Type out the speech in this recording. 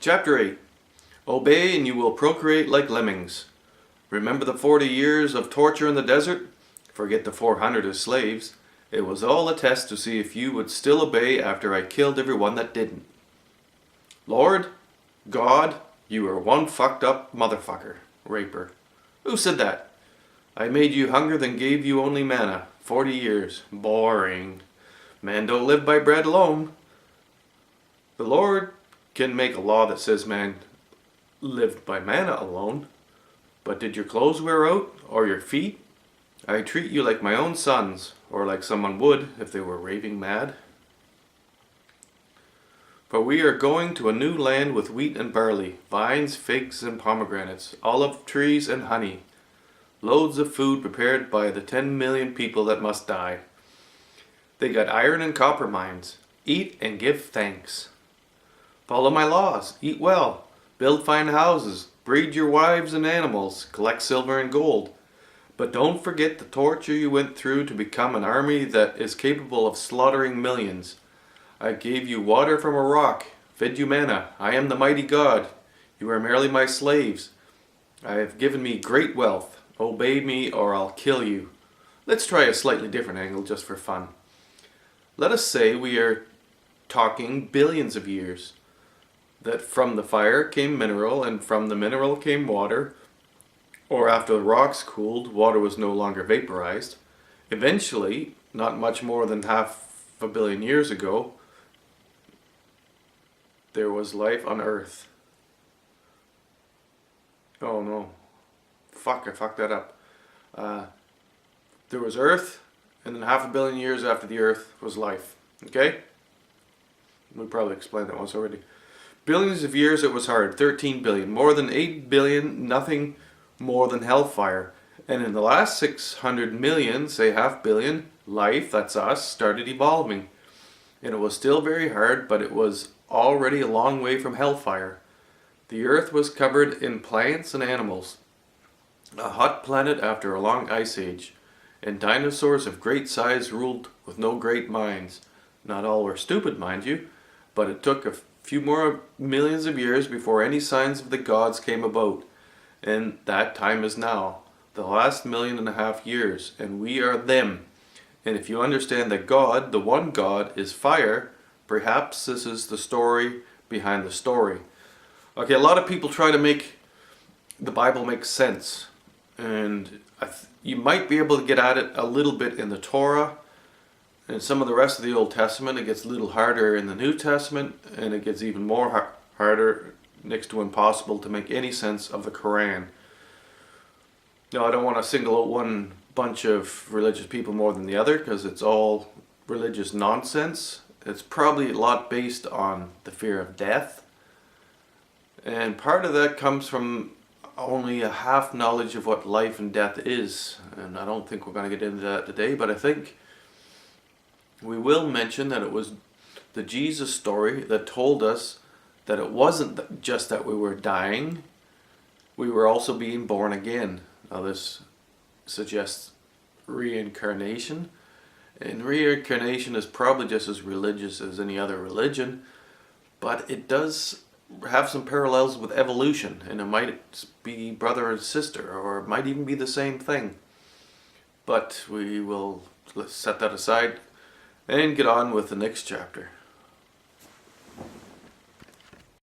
Chapter 8. Obey and you will procreate like lemmings. Remember the 40 years of torture in the desert? Forget the 400 as slaves. It was all a test to see if you would still obey after I killed everyone that didn't. Lord, God, you are one fucked up motherfucker, raper. Who said that? I made you hunger then gave you only manna. 40 years. Boring. Man don't live by bread alone. The Lord can make a law that says man lived by manna alone. But did your clothes wear out, or your feet? I treat you like my own sons, or like someone would if they were raving mad. For we are going to a new land with wheat and barley, vines, figs and pomegranates, olive trees and honey. Loads of food prepared by the 10 million people that must die. They got iron and copper mines. Eat and give thanks. Follow my laws. Eat well. Build fine houses. Breed your wives and animals. Collect silver and gold. But don't forget the torture you went through to become an army that is capable of slaughtering millions. I gave you water from a rock. Fed you manna. I am the mighty God. You are merely my slaves. I have given me great wealth. Obey me or I'll kill you. Let's try a slightly different angle just for fun. Let us say we are talking billions of years. That from the fire came mineral and from the mineral came water. Or after the rocks cooled, water was no longer vaporized. Eventually, not much more than 500 million years ago, there was life on Earth. Oh no. Fuck, I fucked that up. There was Earth, and then 500 million years after the Earth was life. Okay? We probably explained that once already. Billions of years it was hard. 13 billion. More than 8 billion, nothing more than hellfire. And in the last 600 million, say 500 million, life, that's us, started evolving. And it was still very hard, but it was already a long way from hellfire. The Earth was covered in plants and animals. A hot planet after a long ice age. And dinosaurs of great size ruled with no great minds. Not all were stupid, mind you, but it took a few more millions of years before any signs of the gods came about. And that time is now. The last 1.5 million years. And we are them. And if you understand that God, the one God, is fire, perhaps this is the story behind the story. Okay, a lot of people try to make the Bible make sense. And you might be able to get at it a little bit in the Torah. And some of the rest of the Old Testament. It gets a little harder in the New Testament. And it gets even more harder, next to impossible, to make any sense of the Quran. Now, I don't want to single out one bunch of religious people more than the other, because it's all religious nonsense. It's probably a lot based on the fear of death. And part of that comes from only a half knowledge of what life and death is. And I don't think we're going to get into that today, but I think we will mention that it was the Jesus story that told us that it wasn't just that we were dying, we were also being born again. Now this suggests reincarnation, and reincarnation is probably just as religious as any other religion, but it does have some parallels with evolution, and it might be brother and sister, or it might even be the same thing. But let's set that aside and get on with the next chapter.